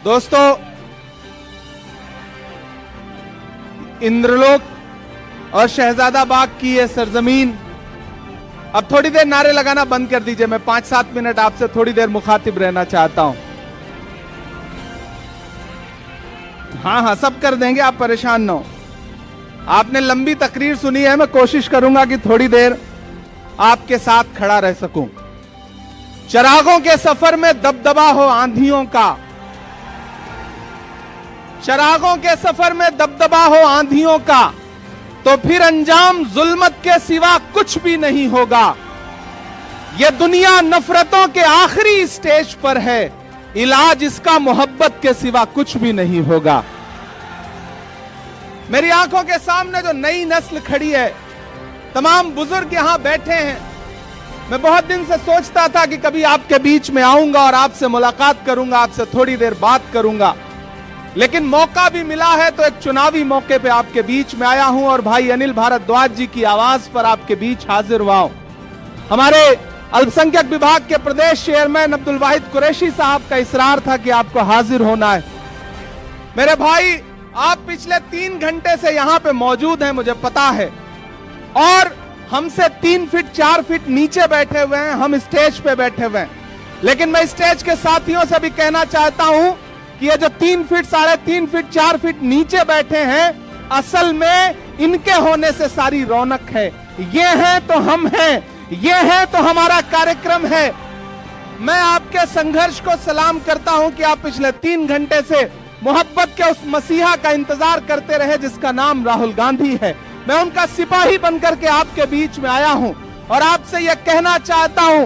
दोस्तों, इंद्रलोक और शहजादा बाग की यह सरजमीन, अब थोड़ी देर नारे लगाना बंद कर दीजिए। मैं 5-7 मिनट आपसे थोड़ी देर मुखातिब रहना चाहता हूं। हाँ, सब कर देंगे, आप परेशान ना हो। आपने लंबी तकरीर सुनी है, मैं कोशिश करूंगा कि थोड़ी देर आपके साथ खड़ा रह सकूं। चिरागों के सफर में दबदबा हो आंधियों का, चिरागों के सफर में दबदबा हो आंधियों का, तो फिर अंजाम जुल्मत के सिवा कुछ भी नहीं होगा। यह दुनिया नफरतों के आखिरी स्टेज पर है, इलाज इसका मोहब्बत के सिवा कुछ भी नहीं होगा। मेरी आंखों के सामने जो नई नस्ल खड़ी है, तमाम बुजुर्ग यहां बैठे हैं। मैं बहुत दिन से सोचता था कि कभी आपके बीच में आऊंगा और आपसे मुलाकात करूंगा, आपसे थोड़ी देर बात करूंगा, लेकिन मौका भी मिला है तो एक चुनावी मौके पे आपके बीच में आया हूं और भाई अनिल भारद्वाज जी की आवाज पर आपके बीच हाजिर हुआ हूं। हमारे अल्पसंख्यक विभाग के प्रदेश चेयरमैन अब्दुल वाहिद कुरैशी साहब का इसरार था कि आपको हाजिर होना है। मेरे भाई, आप पिछले 3 घंटे से यहां पे मौजूद हैं, मुझे पता है, और हमसे 3 फीट 4 फीट नीचे बैठे हुए हैं, हम स्टेज पे बैठे हुए हैं। लेकिन मैं स्टेज के साथियों से भी कहना चाहता हूं कि ये जो 3 फीट 3.5 फीट 4 फीट नीचे बैठे हैं, असल में इनके होने से सारी रौनक है। ये हैं तो हम हैं, ये हैं तो हमारा कार्यक्रम है। मैं आपके संघर्ष को सलाम करता हूं कि आप पिछले 3 घंटे से मोहब्बत के उस मसीहा का इंतजार करते रहे जिसका नाम राहुल गांधी है। मैं उनका सिपाही बनकर के आपके बीच में आया हूं और आपसे यह कहना चाहता हूं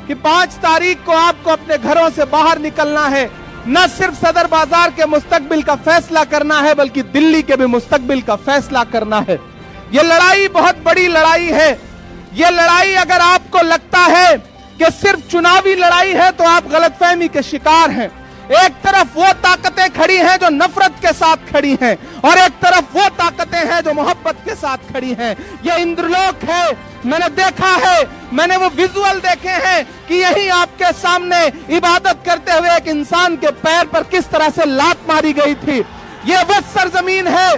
कि 5 तारीख को आपको अपने घरों से बाहर निकलना है। न सिर्फ सदर बाजार के मुस्तकबिल का फैसला करना है, बल्कि दिल्ली के भी मुस्तकबिल का फैसला करना है। यह लड़ाई बहुत बड़ी लड़ाई है। यह लड़ाई अगर आपको लगता है कि सिर्फ चुनावी लड़ाई है तो आप गलतफहमी के शिकार हैं। एक तरफ वो ताकतें खड़ी हैं जो नफरत के साथ खड़ी हैं, और एक तरफ वो ताकतें हैं जो मोहब्बत के साथ खड़ी हैं। ये इंद्रलोक है। मैंने देखा है, मैंने वो विजुअल देखे हैं कि यही आपके सामने इबादत करते हुए एक इंसान के पैर पर किस तरह से लात मारी गई थी। ये वो सरजमीन है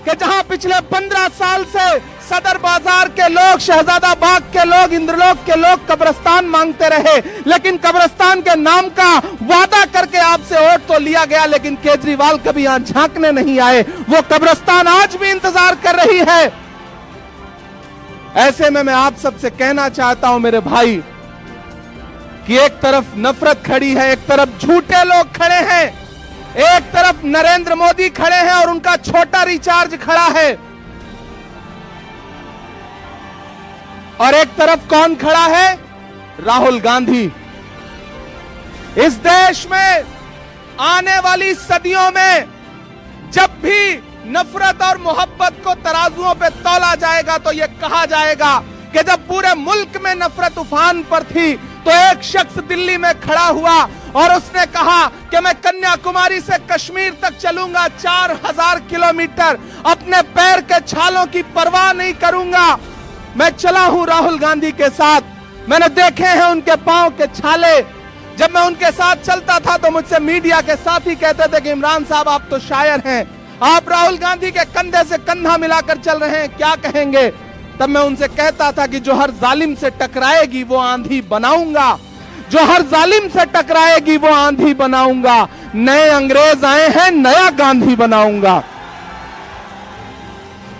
कि जहां पिछले 15 साल से सदर बाजार के लोग, शहजादा बाग के लोग, इंद्रलोक के लोग कब्रिस्तान मांगते रहे, लेकिन कब्रिस्तान के नाम का वादा करके आपसे वोट तो लिया गया, लेकिन केजरीवाल कभी यहां झांकने नहीं आए। वो कब्रिस्तान आज भी इंतजार कर रही है। ऐसे में मैं आप सबसे कहना चाहता हूं मेरे भाई कि एक तरफ नफरत खड़ी है, एक तरफ झूठे लोग खड़े हैं, एक तरफ नरेंद्र मोदी खड़े हैं और उनका छोटा रिचार्ज खड़ा है, और एक तरफ कौन खड़ा है? राहुल गांधी। इस देश में आने वाली सदियों में जब भी नफरत और मोहब्बत को तराजुओं पे तौला जाएगा तो यह कहा जाएगा कि जब पूरे मुल्क में नफरत उफान पर थी तो एक शख्स दिल्ली में खड़ा हुआ और उसने कहा कि मैं कन्याकुमारी से कश्मीर तक चलूंगा 4000 किलोमीटर, अपने पैर के छालों की परवाह नहीं करूंगा। मैं चला हूं राहुल गांधी के साथ, मैंने देखे हैं उनके पांव के छाले। जब मैं उनके साथ चलता था तो मुझसे मीडिया के साथी कहते थे कि इमरान साहब आप तो शायर हैं, आप राहुल गांधी के कंधे से कंधा मिलाकर चल रहे हैं, क्या कहेंगे? तब मैं उनसे कहता था कि जो हर जालिम से टकराएगी वो आंधी बनाऊंगा, जो हर जालिम से टकराएगी वो आंधी बनाऊंगा। नए अंग्रेज आए हैं, नया गांधी बनाऊंगा।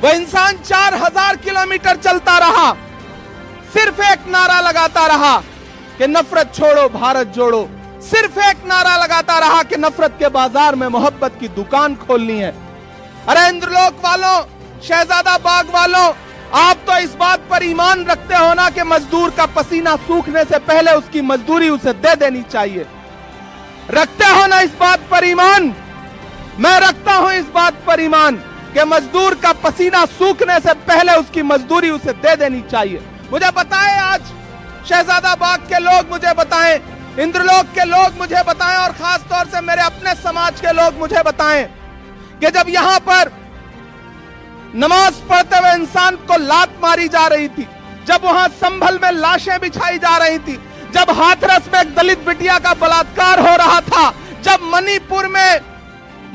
वह इंसान 4000 किलोमीटर चलता रहा, सिर्फ एक नारा लगाता रहा कि नफरत छोड़ो भारत जोड़ो, सिर्फ एक नारा लगाता रहा कि नफरत के बाजार में मोहब्बत की दुकान खोलनी है। अरे इंद्रलोक वालों, शहजादा बाग वालों, आप तो इस बात पर ईमान रखते हो ना कि मजदूर का पसीना सूखने से पहले उसकी मजदूरी उसे दे देनी चाहिए। रखते हो ना इस बात पर ईमान? मैं रखता हूं इस बात पर ईमान कि मजदूर का पसीना सूखने से पहले उसकी मजदूरी उसे दे देनी चाहिए। मुझे बताएं, आज शहजादा बाग के लोग मुझे बताएं, इंद्रलोक के लोग मुझे बताएं, और खास तौर से मेरे अपने समाज के लोग मुझे बताएं कि जब यहां पर नमाज पढ़ते हुए इंसान को लात मारी जा रही थी, जब वहां संभल में लाशें बिछाई जा रही थी, जब हाथरस में एक दलित बिटिया का बलात्कार हो रहा था, जब मणिपुर में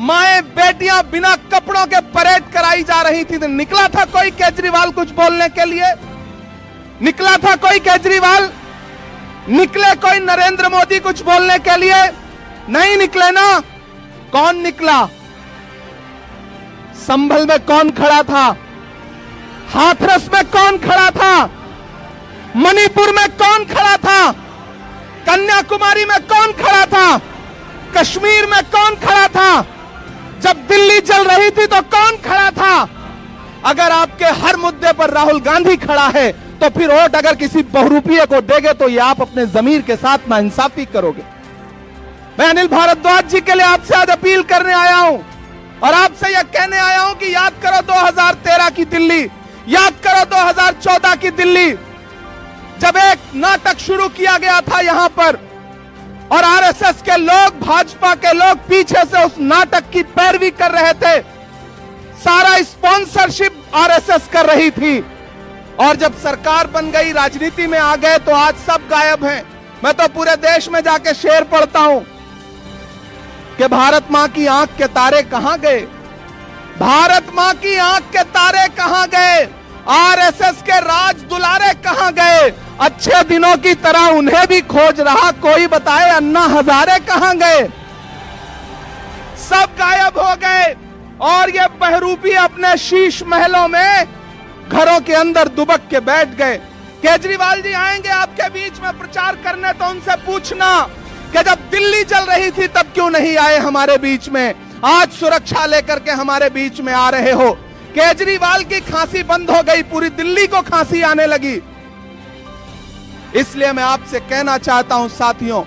माएं बेटियां बिना कपड़ों के परेड कराई जा रही थी, तो निकला था कोई केजरीवाल कुछ बोलने के लिए? निकला था कोई केजरीवाल? निकले कोई नरेंद्र मोदी कुछ बोलने के लिए? नहीं निकले ना। कौन निकला? संभल में कौन खड़ा था? हाथरस में कौन खड़ा था? मणिपुर में कौन खड़ा था? कन्याकुमारी में कौन खड़ा था? कश्मीर में कौन खड़ा था? जब दिल्ली जल रही थी तो कौन खड़ा था? अगर आपके हर मुद्दे पर राहुल गांधी खड़ा है तो फिर वोट अगर किसी बहुरूपीय को देंगे तो ये आप अपने जमीर के साथ नाइंसाफी करोगे। मैं अनिल भारद्वाज जी के लिए आपसे आज अपील करने आया हूं और आपसे यह कहने आया हूं कि याद करो 2013 की दिल्ली, याद करो 2014 की दिल्ली, जब एक नाटक शुरू किया गया था यहां पर और आरएसएस के लोग, भाजपा के लोग पीछे से उस नाटक की पैरवी कर रहे थे। सारा स्पॉन्सरशिप आरएसएस कर रही थी और जब सरकार बन गई, राजनीति में आ गए तो आज सब गायब हैं। मैं तो पूरे देश में जाके शेर पढ़ता हूं कि भारत मां की आंख के तारे कहां गए? भारत मां की आंख के तारे कहां गए? आरएसएस के राज दुलारे कहां गए? अच्छे दिनों की तरह उन्हें भी खोज रहा कोई, बताए अन्ना हजारे कहां गए? सब गायब हो गए और ये बहरूपी अपने शीश महलों में, घरों के अंदर दुबक के बैठ गए। केजरीवाल जी आएंगे आपके बीच में प्रचार करने तो उनसे पूछना कि जब दिल्ली जल रही थी तब क्यों नहीं आए हमारे बीच में? आज सुरक्षा लेकर के हमारे बीच में आ रहे हो। केजरीवाल की खांसी बंद हो गई, पूरी दिल्ली को खांसी आने लगी। इसलिए मैं आपसे कहना चाहता हूं साथियों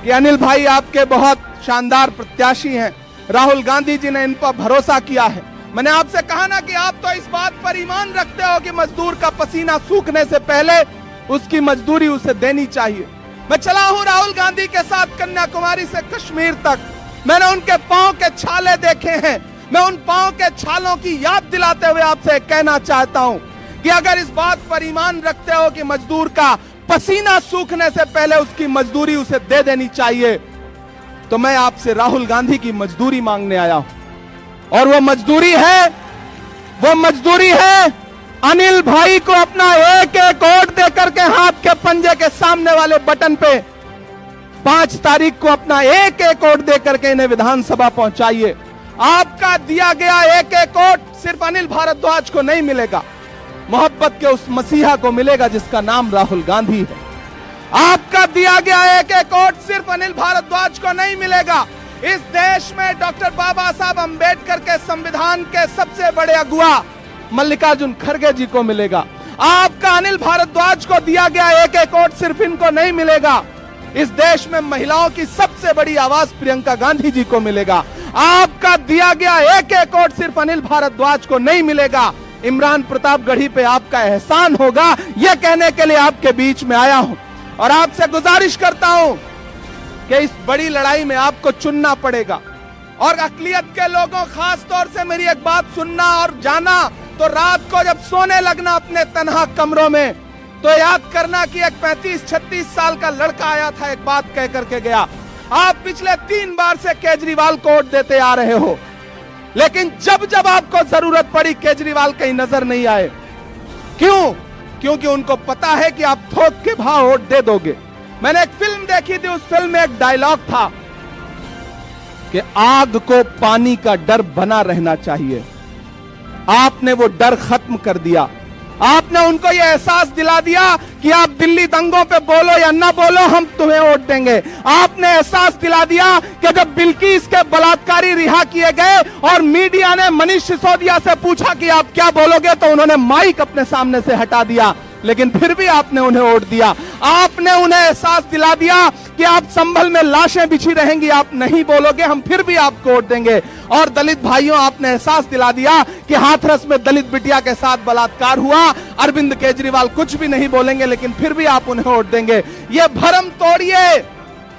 कि अनिल भाई आपके बहुत शानदार प्रत्याशी हैं। राहुल गांधी जी ने इन पर भरोसा किया है। मैंने आपसे कहा ना कि आप तो इस बात पर ईमान रखते हो कि मजदूर का पसीना सूखने से पहले उसकी मजदूरी उसे देनी चाहिए। मैं चला हूं राहुल गांधी के साथ कन्याकुमारी से कश्मीर तक। मैंने उनके पांव के छाले देखे हैं। मैं उन पांव के छालों की याद दिलाते हुए आपसे कहना चाहता हूं कि अगर इस बात पर ईमान रखते हो कि मजदूर का पसीना सूखने से पहले उसकी मजदूरी उसे दे देनी चाहिए, तो मैं आपसे राहुल गांधी की मजदूरी मांगने आया हूं। और वो मजदूरी है अनिल भाई को अपना एक एक वोट देकर के हाथ के पंजे के सामने वाले बटन पे 5 तारीख को अपना एक एक वोट देकर के इन्हें विधानसभा पहुंचाइए। आपका दिया गया एक एक वोट सिर्फ अनिल भारद्वाज को नहीं मिलेगा, मोहब्बत के उस मसीहा को मिलेगा जिसका नाम राहुल गांधी है। आपका दिया गया एक एक वोट सिर्फ अनिल भारद्वाज को नहीं मिलेगा, इस देश में डॉक्टर बाबा साहब अंबेडकर के संविधान के सबसे बड़े अगुआ मल्लिकार्जुन खड़गे जी को मिलेगा। आपका अनिल भारद्वाज को दिया गया एक एक वोट सिर्फ इनको नहीं मिलेगा, इस देश में महिलाओं की सबसे बड़ी आवाज प्रियंका गांधी जी को मिलेगा। आपका दिया गया एक एक वोट सिर्फ अनिल भारद्वाज को नहीं मिलेगा, इमरान प्रतापगढ़ी पे आपका एहसान होगा। यह कहने के लिए आपके बीच में आया हूं और आपसे गुजारिश करता हूं कि इस बड़ी लड़ाई में आपको चुनना पड़ेगा। और अकलियत के लोगों, खास तौर से मेरी एक बात सुनना और जाना, तो रात को जब सोने लगना अपने तन्हा कमरों में, तो याद करना कि एक 35-36 साल का लड़का आया था, एक बात कह करके गया। आप पिछले 3 बार से केजरीवाल को वोट देते आ रहे हो, लेकिन जब जब आपको जरूरत पड़ी केजरीवाल कहीं नजर नहीं आए। क्यों? क्योंकि उनको पता है कि आप थोक के भाव वोट दे दोगे। मैंने एक फिल्म देखी थी, उस फिल्म में एक डायलॉग था कि आग को पानी का डर बना रहना चाहिए। आपने वो डर खत्म कर दिया। आपने उनको ये एहसास दिला दिया कि आप दिल्ली दंगों पे बोलो या ना बोलो, हम तुम्हें वोट देंगे। आपने एहसास दिला दिया कि जब बिल्किस के बलात्कारी रिहा किए गए और मीडिया ने मनीष सिसोदिया से पूछा कि आप क्या बोलोगे, तो उन्होंने माइक अपने सामने से हटा दिया, लेकिन फिर भी आपने उन्हें वोट दिया। आपने उन्हें एहसास दिला दिया कि आप संभल में लाशें बिछी रहेंगी, आप नहीं बोलोगे, हम फिर भी आपको वोट देंगे। और दलित भाइयों, आपने एहसास दिला दिया कि हाथरस में दलित बिटिया के साथ बलात्कार हुआ, अरविंद केजरीवाल कुछ भी नहीं बोलेंगे, लेकिन फिर भी आप उन्हें वोट देंगे। ये भ्रम तोड़िए,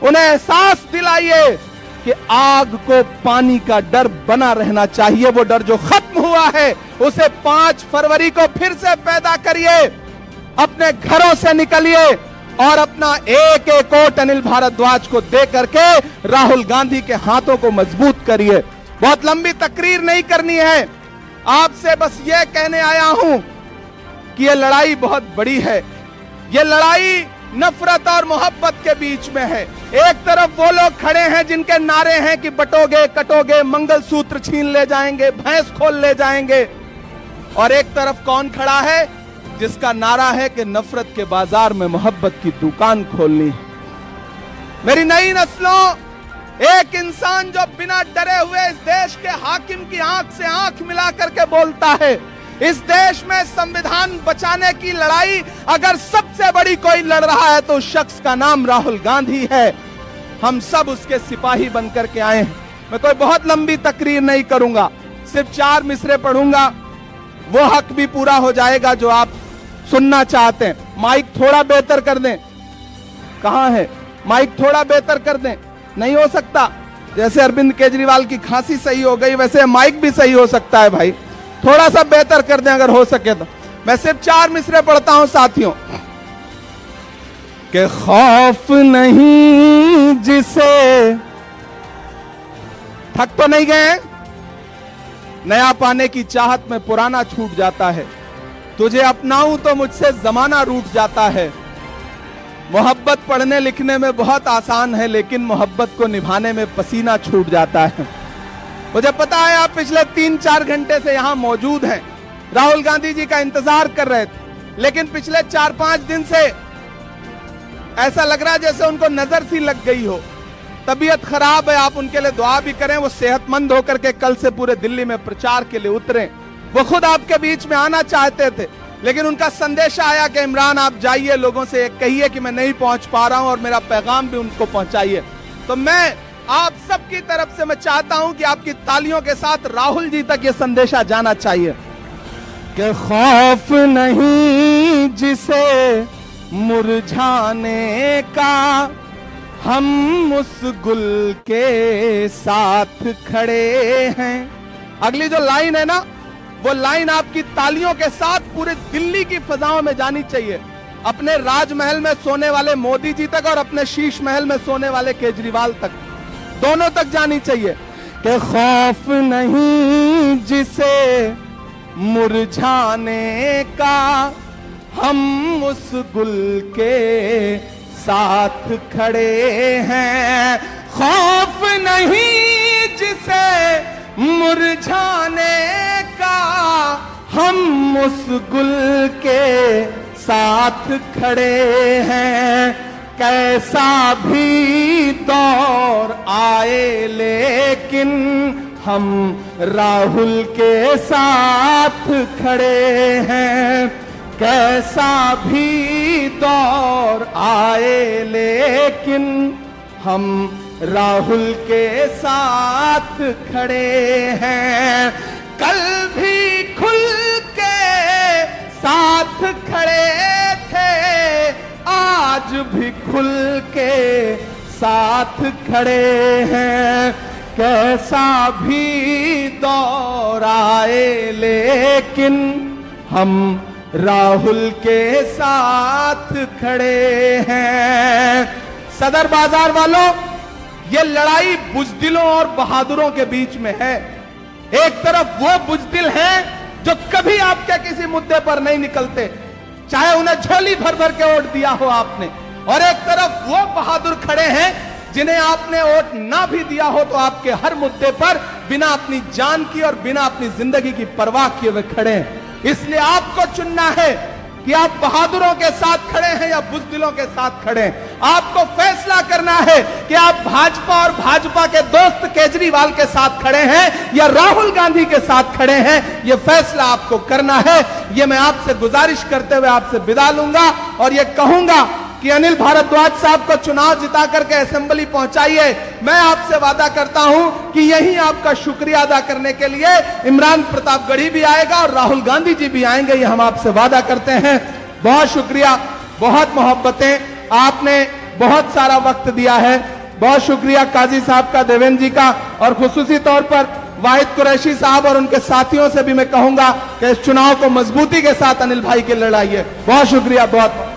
उन्हें एहसास दिलाइए कि आग को पानी का डर बना रहना चाहिए। वो डर जो खत्म हुआ है उसे 5 फरवरी को फिर से पैदा करिए। अपने घरों से निकलिए, और अपना एक एक वोट अनिल भारद्वाज को दे करके राहुल गांधी के हाथों को मजबूत करिए। बहुत लंबी तकरीर नहीं करनी है, आपसे बस यह कहने आया हूं कि यह लड़ाई बहुत बड़ी है। यह लड़ाई नफरत और मोहब्बत के बीच में है। एक तरफ वो लोग खड़े हैं जिनके नारे हैं कि बटोगे कटोगे, मंगलसूत्र छीन ले जाएंगे, भैंस खोल ले जाएंगे, और एक तरफ कौन खड़ा है जिसका नारा है कि नफरत के बाजार में मोहब्बत की दुकान खोलनी है। मेरी नई नस्लों, एक इंसान जो बिना डरे हुए इस देश के हाकिम की आंख से आंख मिला करके बोलता है, इस देश में संविधान बचाने की लड़ाई अगर सबसे बड़ी कोई लड़ रहा है तो उस शख्स का नाम राहुल गांधी है। हम सब उसके सिपाही बनकर के आए हैं। मैं कोई बहुत लंबी तकरीर नहीं करूंगा, सिर्फ 4 मिसरे पढ़ूंगा, वो हक भी पूरा हो जाएगा जो आप सुनना चाहते हैं। माइक थोड़ा बेहतर कर दें। कहां है माइक? थोड़ा बेहतर कर दें। नहीं हो सकता? जैसे अरविंद केजरीवाल की खांसी सही हो गई वैसे माइक भी सही हो सकता है भाई, थोड़ा सा बेहतर कर दें अगर हो सके तो। मैं सिर्फ 4 मिसरे पढ़ता हूं साथियों। कि खौफ नहीं जिसे, थक तो नहीं गए? नया पाने की चाहत में पुराना छूट जाता है, तुझे अपनाऊं तो मुझसे जमाना रूठ जाता है। मोहब्बत पढ़ने लिखने में बहुत आसान है, लेकिन मोहब्बत को निभाने में पसीना छूट जाता है। मुझे पता है आप पिछले 3-4 घंटे से यहां मौजूद हैं, राहुल गांधी जी का इंतजार कर रहे थे, लेकिन पिछले 4-5 दिन से ऐसा लग रहा है जैसे उनको नजर सी लग गई हो, तबीयत खराब है। आप उनके लिए दुआ भी करें, वो सेहतमंद होकर के कल से पूरे दिल्ली में प्रचार के लिए उतरे। वो खुद आपके बीच में आना चाहते थे, लेकिन उनका संदेशा आया कि इमरान आप जाइए, लोगों से कहिए कि मैं नहीं पहुंच पा रहा हूं और मेरा पैगाम भी उनको पहुंचाइए। तो मैं आप सबकी तरफ से मैं चाहता हूं कि आपकी तालियों के साथ राहुल जी तक यह संदेशा जाना चाहिए कि खौफ नहीं जिसे मुरझाने का, हम उस गुल के साथ खड़े हैं। अगली जो लाइन है ना, वो लाइन आपकी तालियों के साथ पूरे दिल्ली की फजाओं में जानी चाहिए, अपने राजमहल में सोने वाले मोदी जी तक और अपने शीश महल में सोने वाले केजरीवाल तक, दोनों तक जानी चाहिए कि खौफ नहीं जिसे मुरझाने का, हम उस गुल के साथ खड़े हैं। खौफ नहीं जिसे मुरझाने का, हम उस गुल के साथ खड़े हैं। कैसा भी दौर आए लेकिन हम राहुल के साथ खड़े हैं। कैसा भी दौर आए लेकिन हम राहुल के साथ खड़े हैं। कल भी खुल के साथ खड़े थे, आज भी खुल के साथ खड़े हैं। कैसा भी दौर आए लेकिन हम राहुल के साथ खड़े हैं। सदर बाजार वालों, ये लड़ाई बुजदिलों और बहादुरों के बीच में है। एक तरफ वो बुजदिल हैं जो कभी आपके किसी मुद्दे पर नहीं निकलते, चाहे उन्हें झोली भर भर के वोट दिया हो आपने, और एक तरफ वो बहादुर खड़े हैं जिन्हें आपने वोट ना भी दिया हो तो आपके हर मुद्दे पर बिना अपनी जान की और बिना अपनी जिंदगी की परवाह किए हुए खड़े हैं। इसलिए आपको चुनना है कि आप बहादुरों के साथ खड़े हैं या बुजदिलों के साथ खड़े हैं। आपको फैसला करना है कि आप भाजपा और भाजपा के दोस्त केजरीवाल के साथ खड़े हैं या राहुल गांधी के साथ खड़े हैं। यह फैसला आपको करना है। यह मैं आपसे गुजारिश करते हुए आपसे विदा लूंगा और यह कहूंगा कि अनिल भारद्वाज साहब को चुनाव जिता करके असेंबली पहुंचाइए। मैं आपसे वादा करता हूं कि यही आपका शुक्रिया अदा करने के लिए इमरान प्रतापगढ़ी भी आएगा और राहुल गांधी जी भी आएंगे, ये हम आपसे वादा करते हैं। बहुत शुक्रिया, बहुत मोहब्बतें, आपने बहुत सारा वक्त दिया है। बहुत शुक्रिया काजी साहब का, देवेंद्र जी का, और खुसूसी तौर पर वाहिद कुरैशी साहब और उनके साथियों से भी मैं कहूंगा कि इस चुनाव को मजबूती के साथ अनिल भाई के लड़ाइए। बहुत शुक्रिया, बहुत